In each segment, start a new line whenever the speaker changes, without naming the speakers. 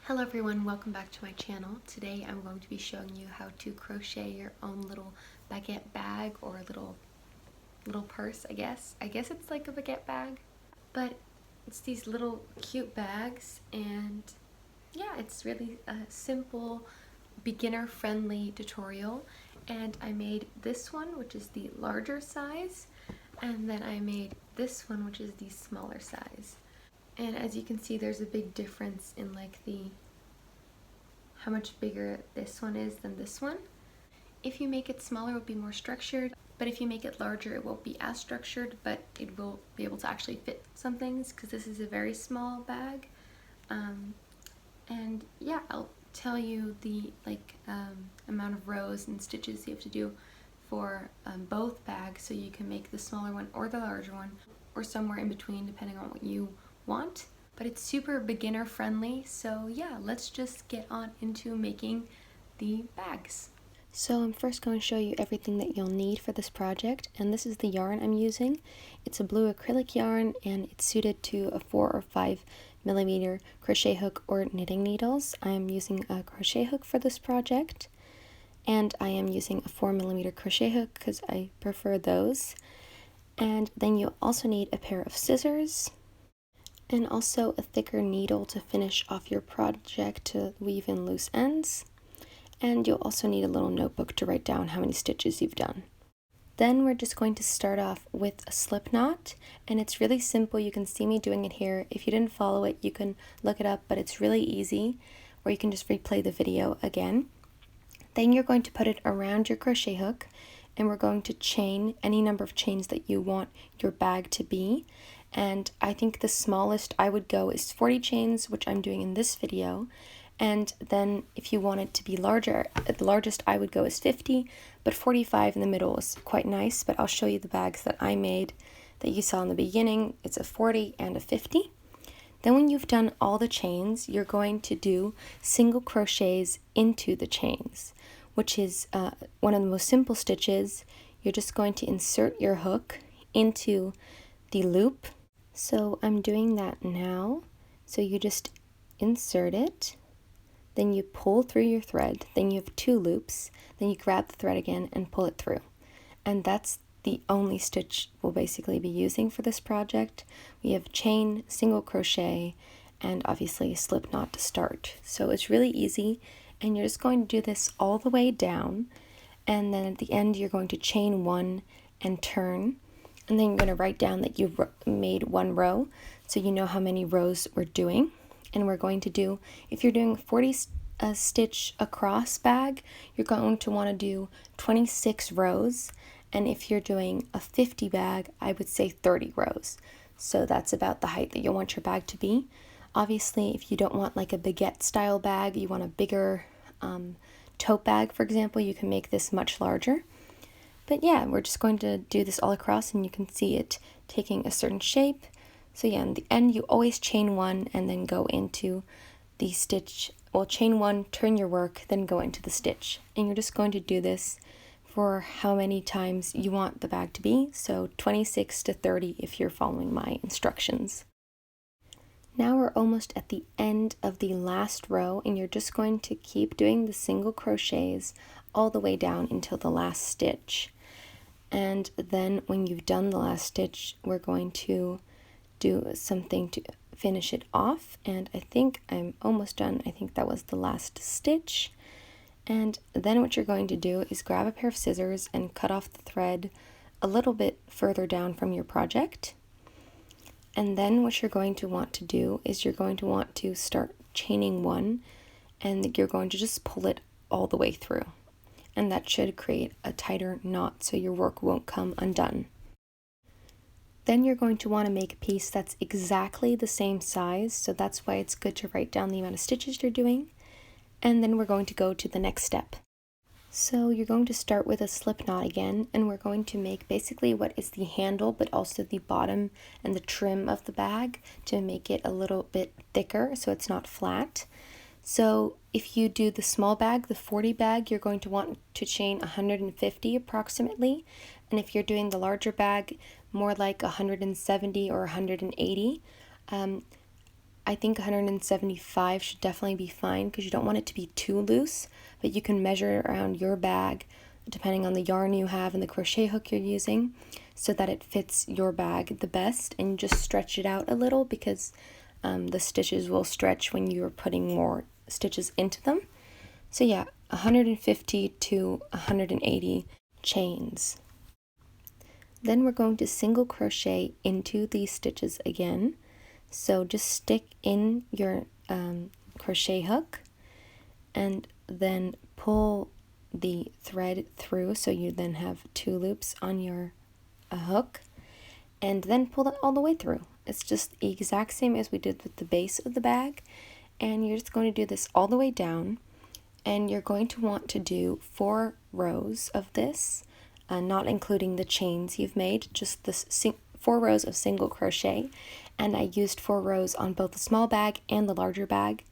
Hello everyone, welcome back to my channel. Today I'm going to be showing you how to crochet your own little baguette bag or little purse, I guess. I guess it's like a baguette bag, but it's these little cute bags, and yeah, it's really a simple beginner-friendly tutorial. And I made this one, which is the larger size, and then I made this one, which is the smaller size. And as you can see, there's a big difference in like how much bigger this one is than this one. If you make it smaller, it will be more structured, but if you make it larger, it won't be as structured, but it will be able to actually fit some things because this is a very small bag. And yeah, I'll tell you the amount of rows and stitches you have to do for both bags, so you can make the smaller one or the larger one, or somewhere in between depending on what you want. But it's super beginner friendly, so yeah, let's just get on into making the bags. So I'm first going to show you everything that you'll need for this project, and this is the yarn I'm using. It's a blue acrylic yarn, and it's suited to a 4 or 5 millimeter crochet hook or knitting needles. I'm using a crochet hook for this project, and I am using a 4 millimeter crochet hook because I prefer those. And then you'll also need a pair of scissors, and also a thicker needle to finish off your project to weave in loose ends. And you'll also need a little notebook to write down how many stitches you've done. Then we're just going to start off with a slip knot, and it's really simple. You can see me doing it here. If you didn't follow it, you can look it up, but it's really easy, or you can just replay the video again. Then you're going to put it around your crochet hook, and we're going to chain any number of chains that you want your bag to be. And I think the smallest I would go is 40 chains, which I'm doing in this video. And then if you want it to be larger, the largest I would go is 50, but 45 in the middle is quite nice. But I'll show you the bags that I made that you saw in the beginning. It's a 40 and a 50. Then when you've done all the chains, you're going to do single crochets into the chains, which is one of the most simple stitches. You're just going to insert your hook into the loop. So I'm doing that now. So you just insert it, then you pull through your thread, then you have 2 loops, then you grab the thread again and pull it through. And that's the only stitch we'll basically be using for this project. We have chain, single crochet, and obviously a slip knot to start. So it's really easy, and you're just going to do this all the way down, and then at the end you're going to chain 1 and turn. And then you're going to write down that you've made 1 row, so you know how many rows we're doing. And we're going to do, if you're doing 40 stitch across bag, you're going to want to do 26 rows. And if you're doing a 50 bag, I would say 30 rows. So that's about the height that you'll want your bag to be. Obviously, if you don't want like a baguette style bag, you want a bigger tote bag, for example, you can make this much larger. But yeah, we're just going to do this all across, and you can see it taking a certain shape. So yeah, in the end, you always chain 1 and then go into the stitch. Well, chain 1, turn your work, then go into the stitch. And you're just going to do this for how many times you want the bag to be. So 26 to 30 if you're following my instructions. Now we're almost at the end of the last row, and you're just going to keep doing the single crochets all the way down until the last stitch. And then when you've done the last stitch, we're going to do something to finish it off, and I think I'm almost done. I think that was the last stitch. And then what you're going to do is grab a pair of scissors and cut off the thread a little bit further down from your project. And then what you're going to want to do is you're going to want to start chaining 1, and you're going to just pull it all the way through. And that should create a tighter knot so your work won't come undone. Then you're going to want to make a piece that's exactly the same size, so that's why it's good to write down the amount of stitches you're doing. And then we're going to go to the next step. So you're going to start with a slip knot again, and we're going to make basically what is the handle, but also the bottom and the trim of the bag to make it a little bit thicker so it's not flat. So if you do the small bag, the 40 bag, you're going to want to chain 150 approximately. And if you're doing the larger bag, more like 170 or 180. I think 175 should definitely be fine because you don't want it to be too loose, but you can measure around your bag depending on the yarn you have and the crochet hook you're using so that it fits your bag the best, and just stretch it out a little because the stitches will stretch when you're putting more stitches into them. So yeah, 150 to 180 chains. Then we're going to single crochet into these stitches again. So just stick in your crochet hook and then pull the thread through, so you then have 2 loops on your hook, and then pull it all the way through. It's just the exact same as we did with the base of the bag, and you're just going to do this all the way down, and you're going to want to do 4 rows of this, not including the chains you've made, just this 4 rows of single crochet, and I used 4 rows on both the small bag and the larger bag.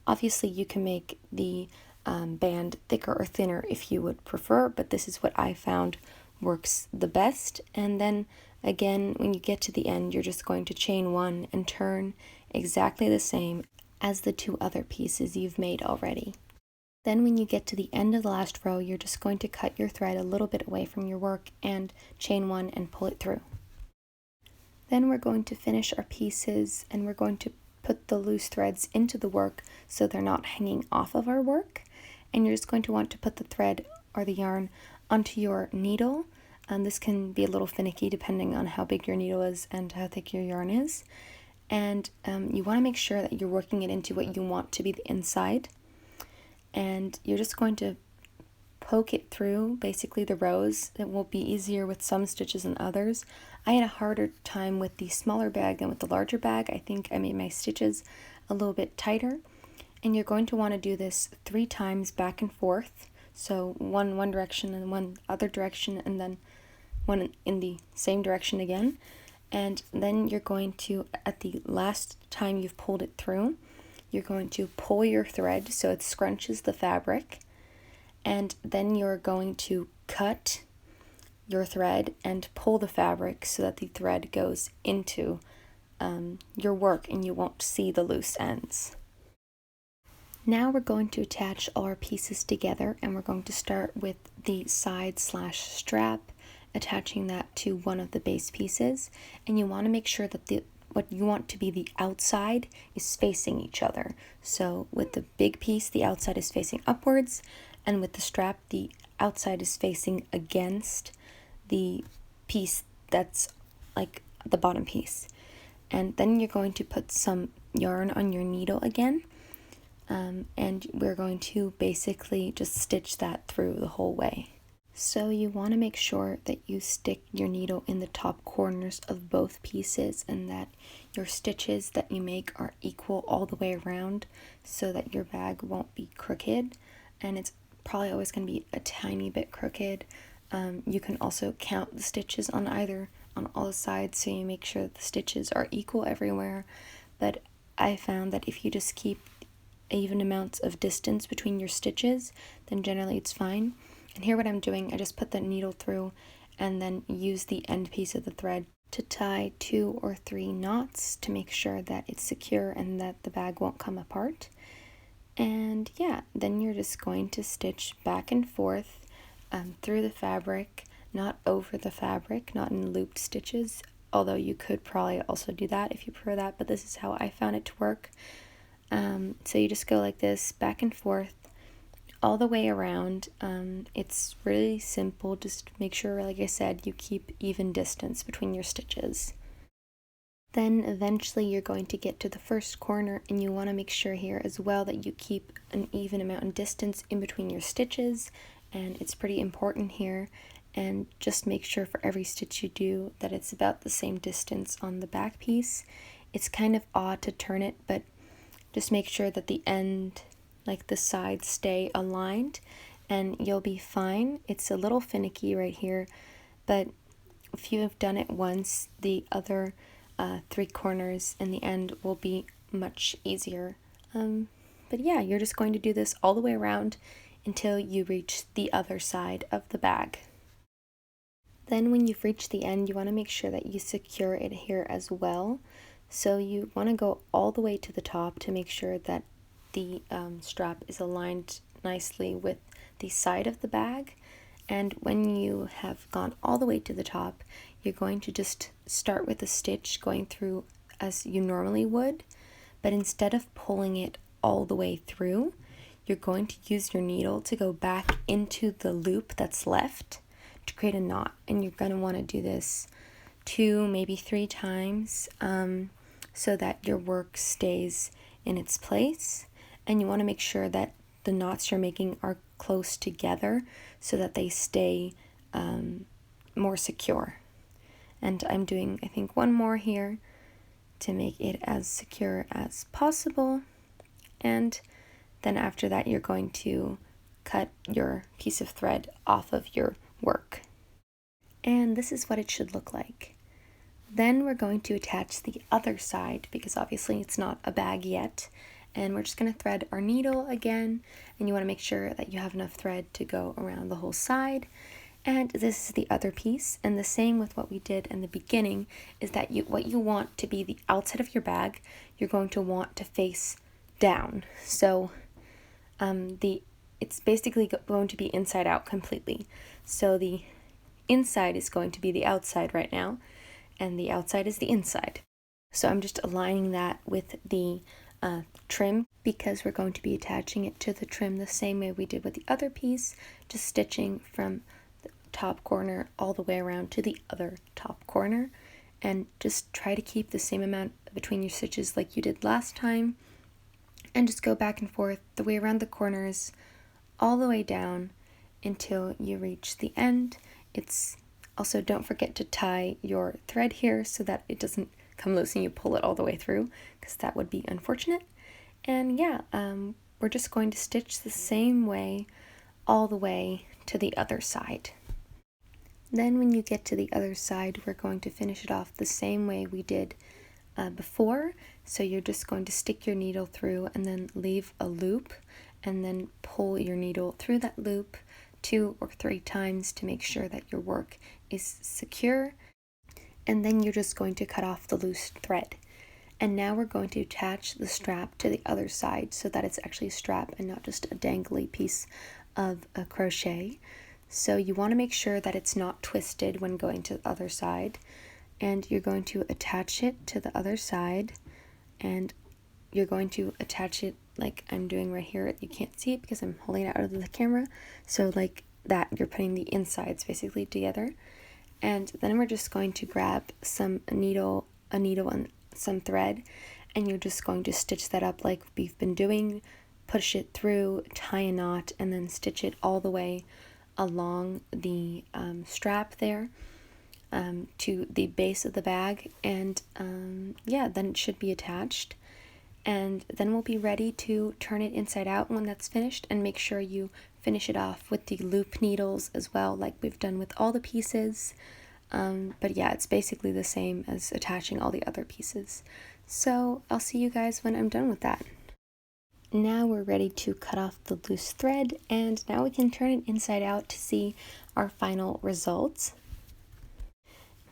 Obviously you can make the band thicker or thinner if you would prefer, but this is what I found works the best. And then again, when you get to the end, you're just going to chain 1 and turn exactly the same as the 2 other pieces you've made already. Then when you get to the end of the last row, you're just going to cut your thread a little bit away from your work and chain 1 and pull it through. Then we're going to finish our pieces, and we're going to put the loose threads into the work so they're not hanging off of our work. And you're just going to want to put the thread or the yarn onto your needle. This can be a little finicky depending on how big your needle is and how thick your yarn is. And you want to make sure that you're working it into what you want to be the inside. And you're just going to poke it through basically the rows. It will be easier with some stitches than others. I had a harder time with the smaller bag than with the larger bag. I think I made my stitches a little bit tighter. And you're going to want to do this 3 times back and forth. So one direction and one other direction, and then one in the same direction again. And then you're going to, at the last time you've pulled it through, you're going to pull your thread so it scrunches the fabric. And then you're going to cut your thread and pull the fabric so that the thread goes into your work and you won't see the loose ends. Now we're going to attach all our pieces together, and we're going to start with the side/strap, attaching that to one of the base pieces. And you want to make sure that what you want to be the outside is facing each other. So with the big piece, the outside is facing upwards, and with the strap, the outside is facing against the piece that's like the bottom piece. And then you're going to put some yarn on your needle again. And we're going to basically just stitch that through the whole way. So you want to make sure that you stick your needle in the top corners of both pieces, and that your stitches that you make are equal all the way around so that your bag won't be crooked, and it's probably always going to be a tiny bit crooked. You can also count the stitches on all the sides, so you make sure that the stitches are equal everywhere. But I found that if you just keep even amounts of distance between your stitches, then generally it's fine. And here what I'm doing, I just put the needle through and then use the end piece of the thread to tie 2 or 3 knots to make sure that it's secure and that the bag won't come apart. And yeah, then you're just going to stitch back and forth through the fabric, not over the fabric, not in looped stitches, although you could probably also do that if you prefer that, but this is how I found it to work. So you just go like this, back and forth, all the way around. It's really simple. Just make sure, like I said, you keep even distance between your stitches. Then eventually you're going to get to the first corner, and you want to make sure here as well that you keep an even amount of distance in between your stitches, and it's pretty important here. And just make sure for every stitch you do that it's about the same distance on the back piece. It's kind of odd to turn it, but just make sure that the end, like the sides, stay aligned and you'll be fine. It's a little finicky right here, but if you have done it once, the other 3 corners in the end will be much easier. But yeah, you're just going to do this all the way around until you reach the other side of the bag. Then when you've reached the end, you want to make sure that you secure it here as well. So you want to go all the way to the top to make sure that the strap is aligned nicely with the side of the bag. And when you have gone all the way to the top, you're going to just start with a stitch going through as you normally would, but instead of pulling it all the way through, you're going to use your needle to go back into the loop that's left to create a knot. And you're going to want to do this 2, maybe 3 times so that your work stays in its place. And you want to make sure that the knots you're making are close together so that they stay more secure. And I'm doing, I think, one more here to make it as secure as possible. And then after that, you're going to cut your piece of thread off of your work. And this is what it should look like. Then we're going to attach the other side, because obviously it's not a bag yet. And we're just going to thread our needle again, and you want to make sure that you have enough thread to go around the whole side. And this is the other piece, and the same with what we did in the beginning is that what you want to be the outside of your bag, you're going to want to face down. So it's basically going to be inside out completely. So the inside is going to be the outside right now, and the outside is the inside. So I'm just aligning that with the trim, because we're going to be attaching it to the trim the same way we did with the other piece, just stitching from the top corner all the way around to the other top corner, and just try to keep the same amount between your stitches like you did last time, and just go back and forth the way around the corners all the way down until you reach the end. It's also, don't forget to tie your thread here so that it doesn't come loose and you pull it all the way through, because that would be unfortunate. And yeah, we're just going to stitch the same way all the way to the other side. Then when you get to the other side, we're going to finish it off the same way we did before. So you're just going to stick your needle through and then leave a loop, and then pull your needle through that loop 2 or 3 times to make sure that your work is secure. And then you're just going to cut off the loose thread. And now we're going to attach the strap to the other side so that it's actually a strap and not just a dangly piece of a crochet. So you want to make sure that it's not twisted when going to the other side. And you're going to attach it to the other side, and you're going to attach it like I'm doing right here. You can't see it because I'm holding it out of the camera. So like that, you're putting the insides basically together. And then we're just going to grab a needle and some thread, and you're just going to stitch that up like we've been doing. Push it through, tie a knot, and then stitch it all the way along the strap there to the base of the bag. And yeah, then it should be attached. And then we'll be ready to turn it inside out when that's finished, and make sure you finish it off with the loop needles as well, like we've done with all the pieces. But yeah, it's basically the same as attaching all the other pieces. So I'll see you guys when I'm done with that. Now we're ready to cut off the loose thread, and now we can turn it inside out to see our final results.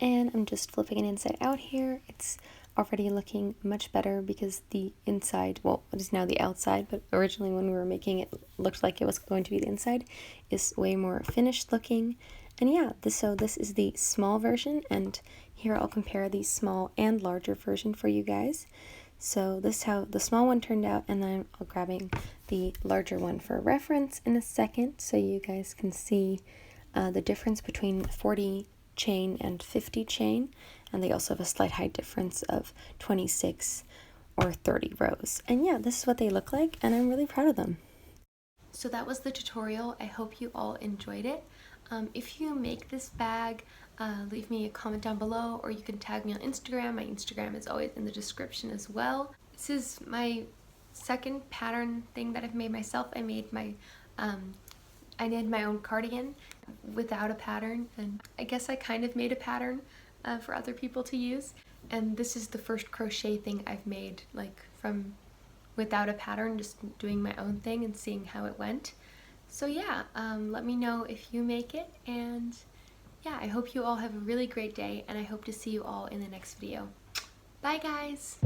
And I'm just flipping it inside out here. It's already looking much better because the inside, well, it is now the outside, but originally when we were making it looked like it was going to be the inside, is way more finished looking. And yeah, so this is the small version, and here I'll compare the small and larger version for you guys. So this is how the small one turned out, and then I'll grabbing the larger one for reference in a second so you guys can see the difference between 40 chain and 50 chain, and they also have a slight height difference of 26 or 30 rows. And yeah, this is what they look like, and I'm really proud of them. So that was the tutorial. I hope you all enjoyed it. If you make this bag, leave me a comment down below, or you can tag me on Instagram. My Instagram is always in the description as well. This is my second pattern thing that I've made myself. I made my own cardigan without a pattern, and I guess I kind of made a pattern for other people to use. And this is the first crochet thing I've made, like from without a pattern, just doing my own thing and seeing how it went. So yeah, let me know if you make it, and yeah, I hope you all have a really great day, and I hope to see you all in the next video. Bye guys!